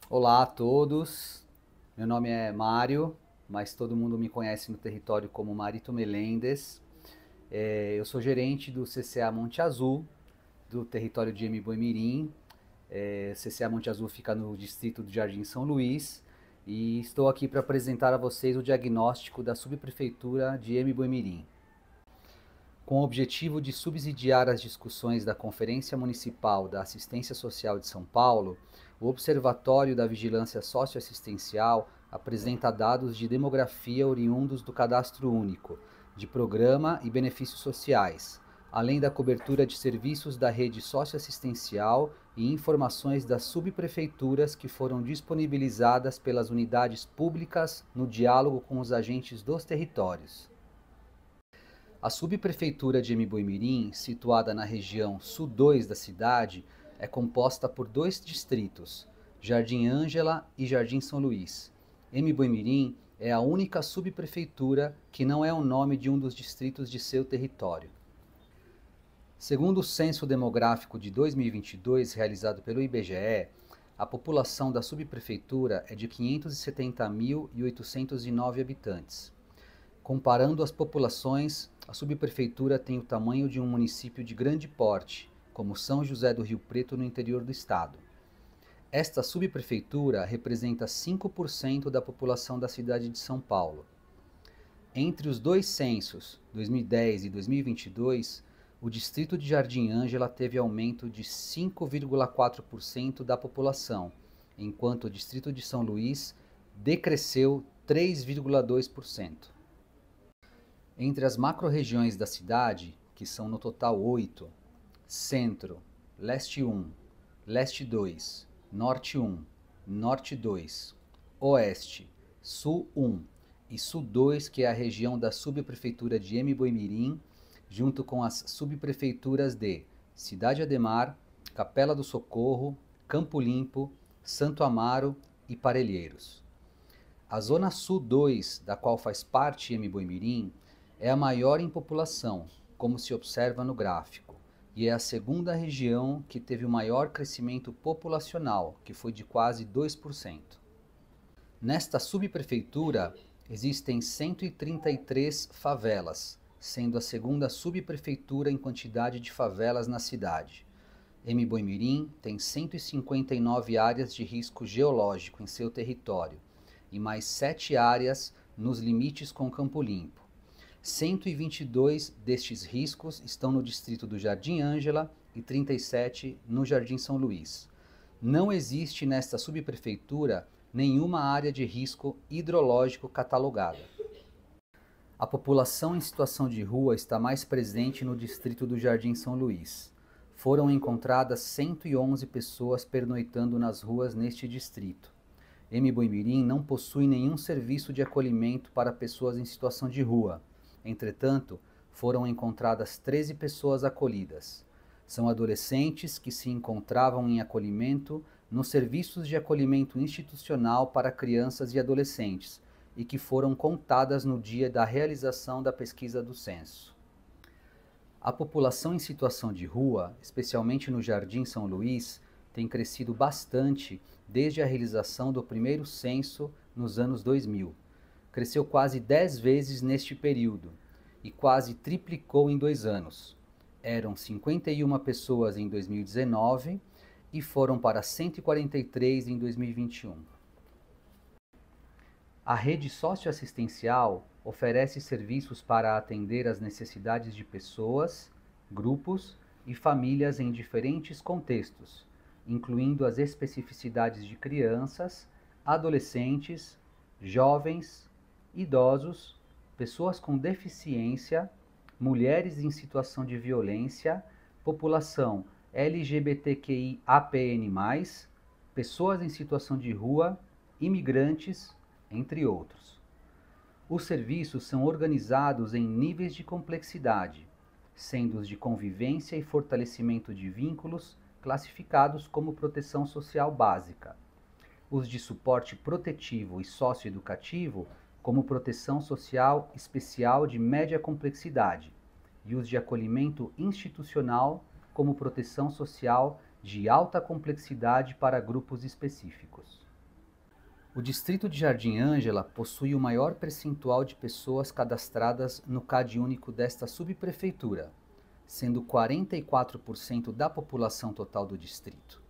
Olá a todos, meu nome é Mário, mas todo mundo me conhece no território como Marito Melendes. Eu sou gerente do CCA Monte Azul, do território de Embu-Mirim. CCA Monte Azul fica no distrito do Jardim São Luís e estou aqui para apresentar a vocês o diagnóstico da subprefeitura de Embu-Mirim. Com o objetivo de subsidiar as discussões da Conferência Municipal da Assistência Social de São Paulo, o Observatório da Vigilância Socioassistencial apresenta dados de demografia oriundos do Cadastro Único, de Programa e Benefícios Sociais, além da cobertura de serviços da rede socioassistencial e informações das subprefeituras que foram disponibilizadas pelas unidades públicas no diálogo com os agentes dos territórios. A subprefeitura de Embu-Mirim, situada na região sul-2 da cidade, é composta por dois distritos, Jardim Ângela e Jardim São Luís. Embu-Mirim é a única subprefeitura que não é o nome de um dos distritos de seu território. Segundo o Censo Demográfico de 2022, realizado pelo IBGE, a população da subprefeitura é de 570.809 habitantes. Comparando as populações, a subprefeitura tem o tamanho de um município de grande porte, como São José do Rio Preto, no interior do estado. Esta subprefeitura representa 5% da população da cidade de São Paulo. Entre os dois censos, 2010 e 2022, o distrito de Jardim Ângela teve aumento de 5,4% da população, enquanto o distrito de São Luís decresceu 3,2%. Entre as macro-regiões da cidade, que são no total 8, Centro, Leste 1, Leste 2, Norte 1, Norte 2, Oeste, Sul 1 e Sul 2, que é a região da subprefeitura de Embu-Mirim, junto com as subprefeituras de Cidade Ademar, Capela do Socorro, Campo Limpo, Santo Amaro e Parelheiros. A Zona Sul 2, da qual faz parte Embu-Mirim, é a maior em população, como se observa no gráfico, e é a segunda região que teve o maior crescimento populacional, que foi de quase 2%. Nesta subprefeitura, existem 133 favelas, sendo a segunda subprefeitura em quantidade de favelas na cidade. Embu-Mirim tem 159 áreas de risco geológico em seu território, e mais 7 áreas nos limites com Campo Limpo. 122 destes riscos estão no distrito do Jardim Ângela e 37 no Jardim São Luís. Não existe nesta subprefeitura nenhuma área de risco hidrológico catalogada. A população em situação de rua está mais presente no distrito do Jardim São Luís. Foram encontradas 111 pessoas pernoitando nas ruas neste distrito. Embu-Mirim não possui nenhum serviço de acolhimento para pessoas em situação de rua. Entretanto, foram encontradas 13 pessoas acolhidas. São adolescentes que se encontravam em acolhimento nos serviços de acolhimento institucional para crianças e adolescentes e que foram contadas no dia da realização da pesquisa do censo. A população em situação de rua, especialmente no Jardim São Luís, tem crescido bastante desde a realização do primeiro censo nos anos 2000. Cresceu quase 10 vezes neste período e quase triplicou em 2 anos. Eram 51 pessoas em 2019 e foram para 143 em 2021. A rede socioassistencial oferece serviços para atender às necessidades de pessoas, grupos e famílias em diferentes contextos, incluindo as especificidades de crianças, adolescentes, jovens, idosos, pessoas com deficiência, mulheres em situação de violência, população LGBTQIAPN+, pessoas em situação de rua, imigrantes, entre outros. Os serviços são organizados em níveis de complexidade, sendo os de convivência e fortalecimento de vínculos classificados como proteção social básica, os de suporte protetivo e socioeducativo como proteção social especial de média complexidade, e os de acolhimento institucional como proteção social de alta complexidade para grupos específicos. O distrito de Jardim Ângela possui o maior percentual de pessoas cadastradas no CadÚnico desta subprefeitura, sendo 44% da população total do distrito.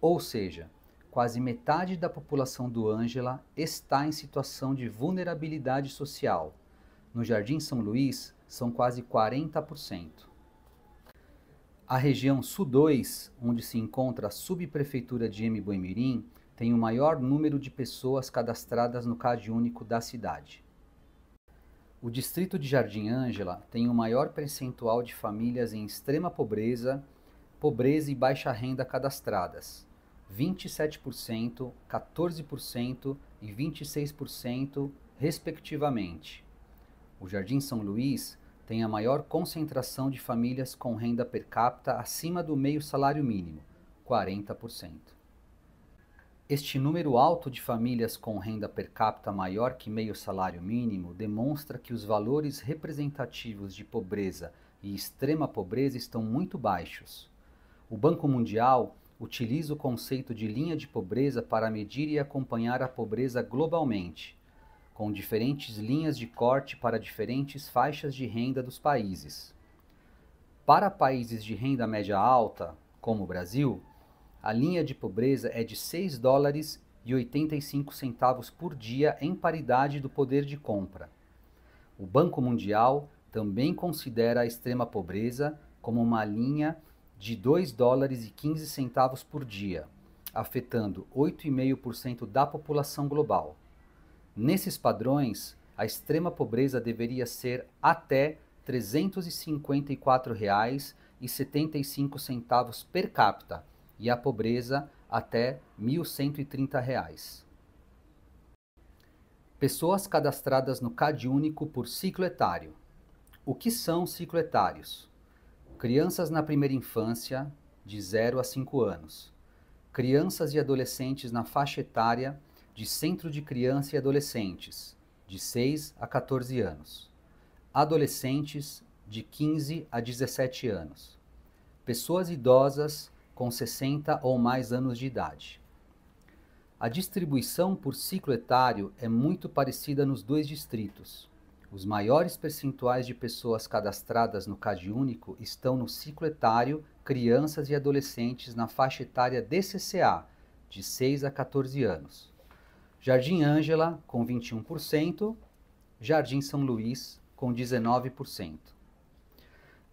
Ou seja, quase metade da população do Ângela está em situação de vulnerabilidade social. No Jardim São Luís, são quase 40%. A região Sul-2, onde se encontra a subprefeitura de Embu-Mirim, tem o maior número de pessoas cadastradas no CadÚnico da cidade. O distrito de Jardim Ângela tem o maior percentual de famílias em extrema pobreza, pobreza e baixa renda cadastradas, 27%, 14% e 26%, respectivamente. O Jardim São Luís tem a maior concentração de famílias com renda per capita acima do meio salário mínimo, 40%. Este número alto de famílias com renda per capita maior que meio salário mínimo demonstra que os valores representativos de pobreza e extrema pobreza estão muito baixos. O Banco Mundial utiliza o conceito de linha de pobreza para medir e acompanhar a pobreza globalmente, com diferentes linhas de corte para diferentes faixas de renda dos países. Para países de renda média alta, como o Brasil, a linha de pobreza é de $6,85 por dia em paridade do poder de compra. O Banco Mundial também considera a extrema pobreza como uma linha de $2,15 por dia, afetando 8,5% da população global. Nesses padrões, a extrema pobreza deveria ser até R$ 354,75 per capita e a pobreza até R$ 1.130. Pessoas cadastradas no CadÚnico por ciclo etário. O que são ciclo etários? Crianças na primeira infância, de 0 a 5 anos. Crianças e adolescentes na faixa etária de Centro de Criança e Adolescentes, de 6 a 14 anos. Adolescentes, de 15 a 17 anos. Pessoas idosas com 60 ou mais anos de idade. A distribuição por ciclo etário é muito parecida nos dois distritos. Os maiores percentuais de pessoas cadastradas no CadÚnico estão no ciclo etário crianças e adolescentes na faixa etária DCCA, de 6 a 14 anos. Jardim Ângela, com 21%, Jardim São Luís, com 19%.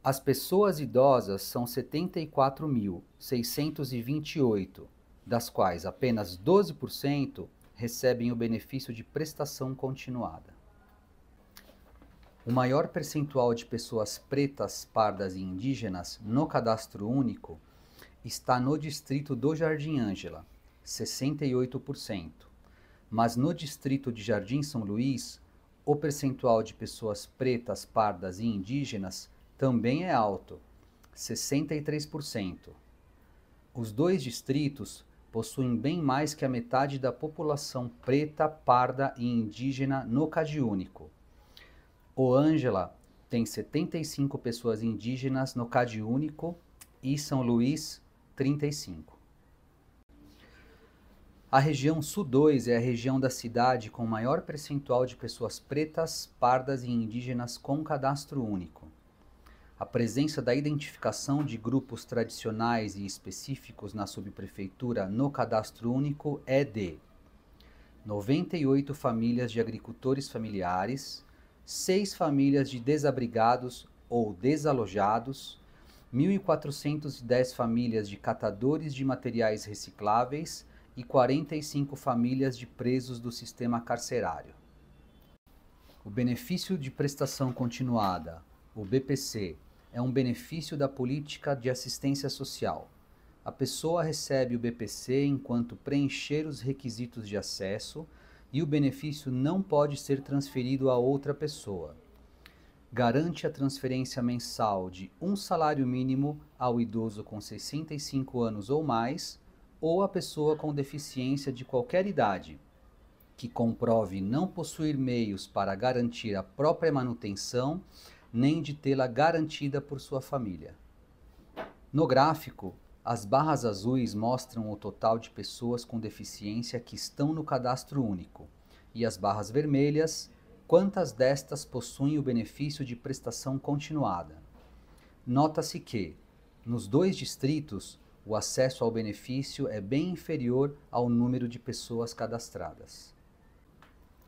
As pessoas idosas são 74.628, das quais apenas 12% recebem o benefício de prestação continuada. O maior percentual de pessoas pretas, pardas e indígenas no Cadastro Único está no distrito do Jardim Ângela, 68%. Mas no distrito de Jardim São Luís, o percentual de pessoas pretas, pardas e indígenas também é alto, 63%. Os dois distritos possuem bem mais que a metade da população preta, parda e indígena no CadÚnico. O Ângela tem 75 pessoas indígenas no CadÚnico e São Luís, 35. A região Sul-2 é a região da cidade com maior percentual de pessoas pretas, pardas e indígenas com cadastro único. A presença da identificação de grupos tradicionais e específicos na subprefeitura no cadastro único é de 98 famílias de agricultores familiares, 6 famílias de desabrigados ou desalojados, 1.410 famílias de catadores de materiais recicláveis e 45 famílias de presos do sistema carcerário. O benefício de prestação continuada, o BPC, é um benefício da política de assistência social. A pessoa recebe o BPC enquanto preencher os requisitos de acesso e o benefício não pode ser transferido a outra pessoa. Garante a transferência mensal de um salário mínimo ao idoso com 65 anos ou mais, ou a pessoa com deficiência de qualquer idade, que comprove não possuir meios para garantir a própria manutenção, nem de tê-la garantida por sua família. No gráfico, As barras azuis mostram o total de pessoas com deficiência que estão no cadastro único, e as barras vermelhas, quantas destas possuem o benefício de prestação continuada. Nota-se que, nos dois distritos, o acesso ao benefício é bem inferior ao número de pessoas cadastradas.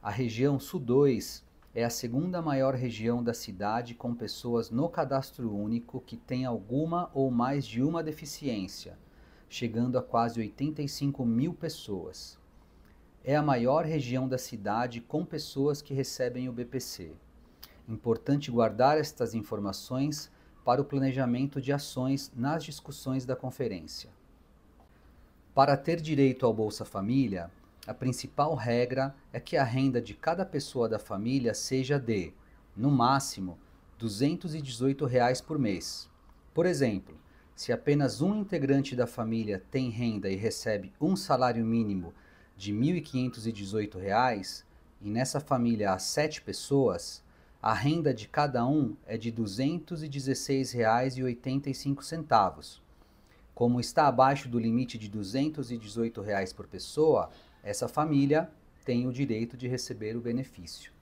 A região Sul-2 é a segunda maior região da cidade com pessoas no cadastro único que têm alguma ou mais de uma deficiência, chegando a quase 85 mil pessoas. É a maior região da cidade com pessoas que recebem o BPC. Importante guardar estas informações para o planejamento de ações nas discussões da conferência. Para ter direito ao Bolsa Família, a principal regra é que a renda de cada pessoa da família seja de, no máximo, R$ 218 por mês. Por exemplo, se apenas um integrante da família tem renda e recebe um salário mínimo de R$ 1.518, e nessa família há 7 pessoas, a renda de cada um é de R$ 216,85. Como está abaixo do limite de R$ 218 por pessoa, essa família tem o direito de receber o benefício.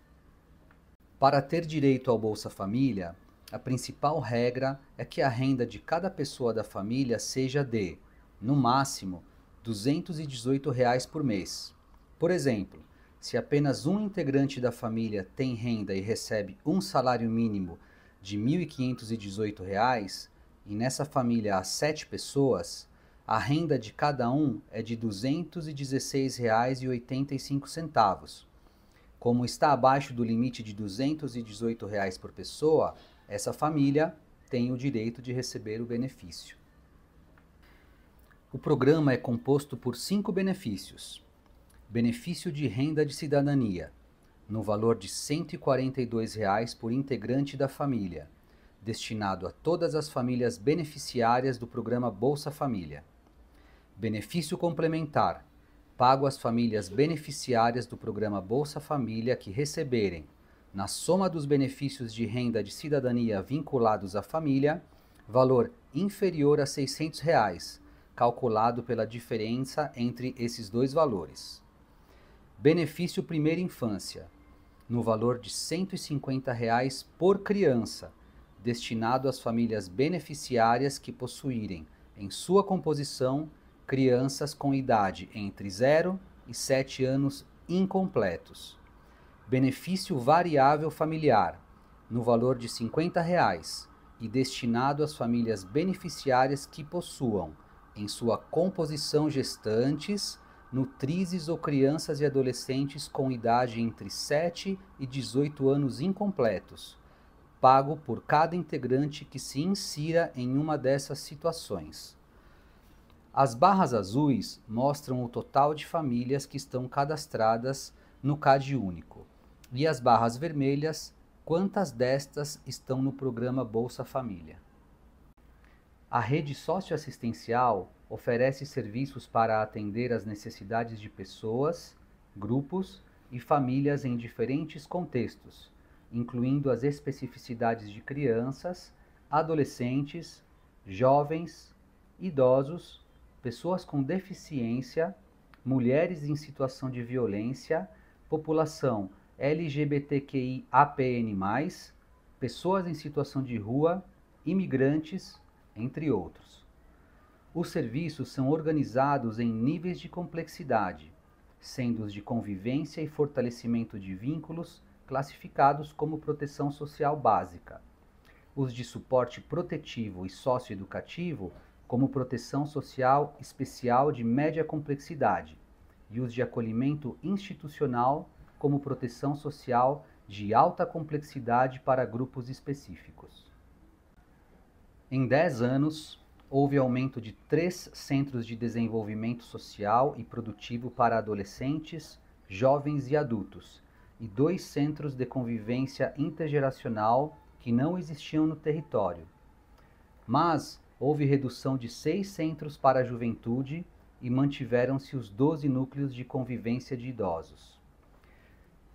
Para ter direito ao Bolsa Família, a principal regra é que a renda de cada pessoa da família seja de, no máximo, R$ 218 por mês. Por exemplo, se apenas um integrante da família tem renda e recebe um salário mínimo de R$ 1.518, e nessa família há 7 pessoas, a renda de cada um é de R$ 216,85. Como está abaixo do limite de R$ 218 por pessoa, essa família tem o direito de receber o benefício. O programa é composto por 5 benefícios. Benefício de renda de cidadania, no valor de R$ 142 por integrante da família, destinado a todas as famílias beneficiárias do programa Bolsa Família. Benefício complementar, pago às famílias beneficiárias do programa Bolsa Família que receberem, na soma dos benefícios de renda de cidadania vinculados à família, valor inferior a R$ 600, calculado pela diferença entre esses dois valores. Benefício Primeira Infância, no valor de R$ 150 por criança, destinado às famílias beneficiárias que possuírem, em sua composição, crianças com idade entre 0 e 7 anos incompletos. Benefício variável familiar, no valor de R$ 50 e destinado às famílias beneficiárias que possuam, em sua composição, gestantes, nutrizes ou crianças e adolescentes com idade entre 7 e 18 anos incompletos, pago por cada integrante que se insira em uma dessas situações. As barras azuis mostram o total de famílias que estão cadastradas no CAD único, e as barras vermelhas, quantas destas estão no programa Bolsa Família. A rede socioassistencial oferece serviços para atender às necessidades de pessoas, grupos e famílias em diferentes contextos, incluindo as especificidades de crianças, adolescentes, jovens, idosos, pessoas com deficiência, mulheres em situação de violência, população LGBTQIAPN+, pessoas em situação de rua, imigrantes, entre outros. Os serviços são organizados em níveis de complexidade, sendo os de convivência e fortalecimento de vínculos classificados como proteção social básica, os de suporte protetivo e socioeducativo como proteção social especial de média complexidade, e os de acolhimento institucional como proteção social de alta complexidade para grupos específicos. Em 10 anos, houve aumento de 3 centros de desenvolvimento social e produtivo para adolescentes, jovens e adultos, e 2 centros de convivência intergeracional que não existiam no território. Mas houve redução de 6 centros para a juventude e mantiveram-se os 12 núcleos de convivência de idosos.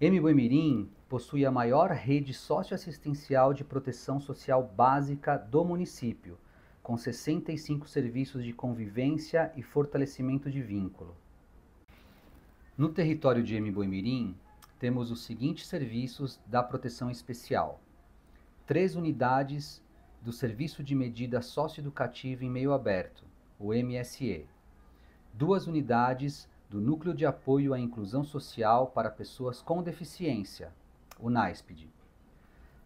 Mboimirim possui a maior rede socioassistencial de proteção social básica do município, com 65 serviços de convivência e fortalecimento de vínculo. No território de Embu-Mirim, temos os seguintes serviços da Proteção Especial: 3 unidades do Serviço de Medida Socioeducativa em Meio Aberto, o MSE, 2 unidades do Núcleo de Apoio à Inclusão Social para Pessoas com Deficiência, o NAISPD,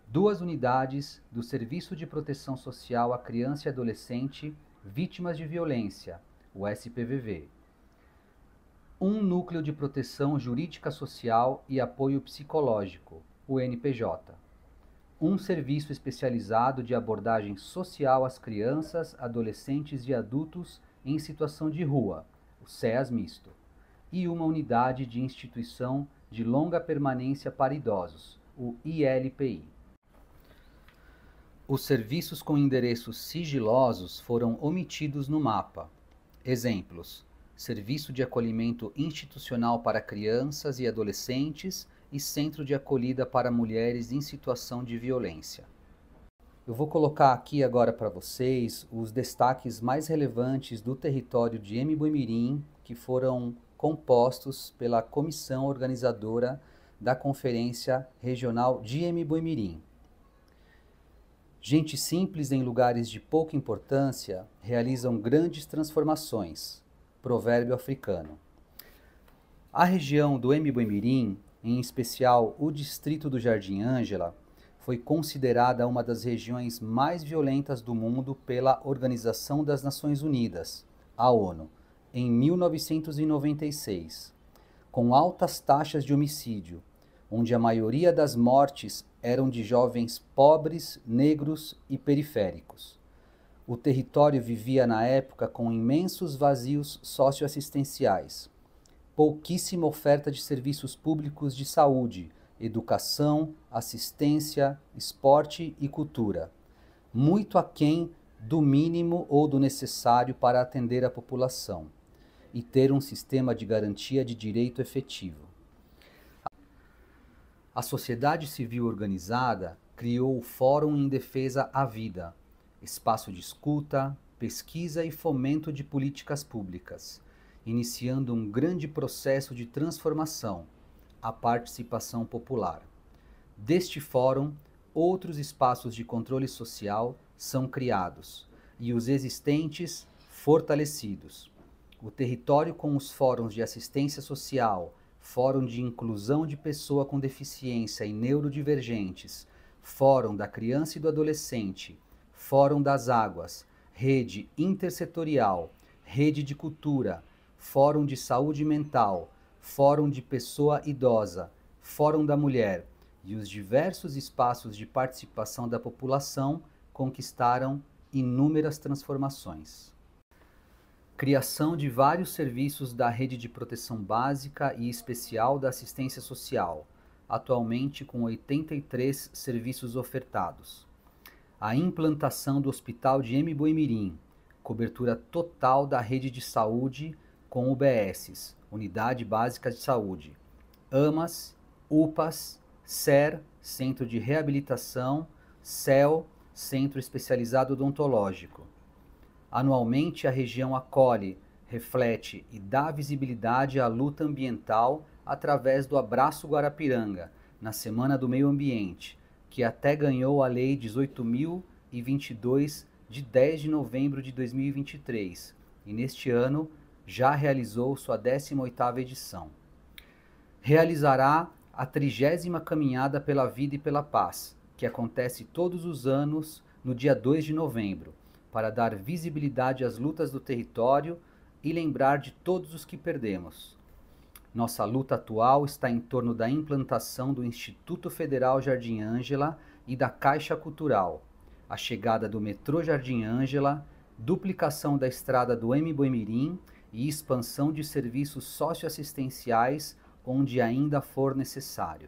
2 unidades do Serviço de Proteção Social à Criança e Adolescente Vítimas de Violência, o SPVV, 1 Núcleo de Proteção Jurídica Social e Apoio Psicológico, o NPJ, 1 Serviço Especializado de Abordagem Social às Crianças, Adolescentes e Adultos em Situação de Rua, o SEAS Misto, e 1 Unidade de Instituição de Longa Permanência para Idosos, o ILPI. Os serviços com endereços sigilosos foram omitidos no mapa. Exemplos: Serviço de Acolhimento Institucional para Crianças e Adolescentes e Centro de Acolhida para Mulheres em Situação de Violência. Eu vou colocar aqui agora para vocês os destaques mais relevantes do território de Embu-Mirim que foram compostos pela comissão organizadora da Conferência Regional de Embu-Mirim. Gente simples em lugares de pouca importância realizam grandes transformações. Provérbio africano. A região do Embu-Mirim, em especial o distrito do Jardim Ângela, foi considerada uma das regiões mais violentas do mundo pela Organização das Nações Unidas, a ONU, em 1996, com altas taxas de homicídio, onde a maioria das mortes eram de jovens pobres, negros e periféricos. O território vivia na época com imensos vazios socioassistenciais, pouquíssima oferta de serviços públicos de saúde, educação, assistência, esporte e cultura, muito aquém do mínimo ou do necessário para atender a população e ter um sistema de garantia de direito efetivo. A sociedade civil organizada criou o Fórum em Defesa à Vida, espaço de escuta, pesquisa e fomento de políticas públicas, iniciando um grande processo de transformação, a participação popular. Deste fórum, outros espaços de controle social são criados e os existentes fortalecidos. O território com os fóruns de assistência social, Fórum de Inclusão de Pessoa com Deficiência e Neurodivergentes, Fórum da Criança e do Adolescente, Fórum das Águas, Rede Intersetorial, Rede de Cultura, Fórum de Saúde Mental, Fórum de Pessoa Idosa, Fórum da Mulher e os diversos espaços de participação da população conquistaram inúmeras transformações. Criação de vários serviços da Rede de Proteção Básica e Especial da Assistência Social, atualmente com 83 serviços ofertados. A implantação do Hospital de Embu-Mirim, cobertura total da rede de saúde com UBSs, Unidade Básica de Saúde, AMAs, UPAs, SER, Centro de Reabilitação, CEL, Centro Especializado Odontológico. Anualmente, a região acolhe, reflete e dá visibilidade à luta ambiental através do Abraço Guarapiranga, na Semana do Meio Ambiente, que até ganhou a Lei 18.022, de 10 de novembro de 2023, e neste ano já realizou sua 18ª edição. Realizará a 30ª Caminhada pela Vida e pela Paz, que acontece todos os anos no dia 2 de novembro, para dar visibilidade às lutas do território e lembrar de todos os que perdemos. Nossa luta atual está em torno da implantação do Instituto Federal Jardim Ângela e da Caixa Cultural, a chegada do metrô Jardim Ângela, duplicação da estrada do Embu-Mirim e expansão de serviços socioassistenciais onde ainda for necessário.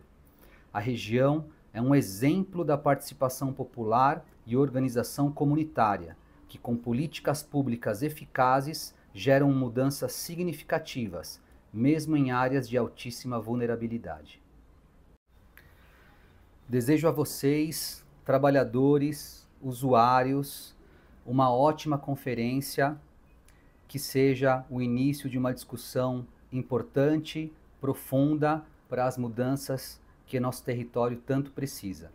A região é um exemplo da participação popular e organização comunitária, que com políticas públicas eficazes geram mudanças significativas, mesmo em áreas de altíssima vulnerabilidade. Desejo a vocês, trabalhadores, usuários, uma ótima conferência que seja o início de uma discussão importante, profunda, para as mudanças que nosso território tanto precisa.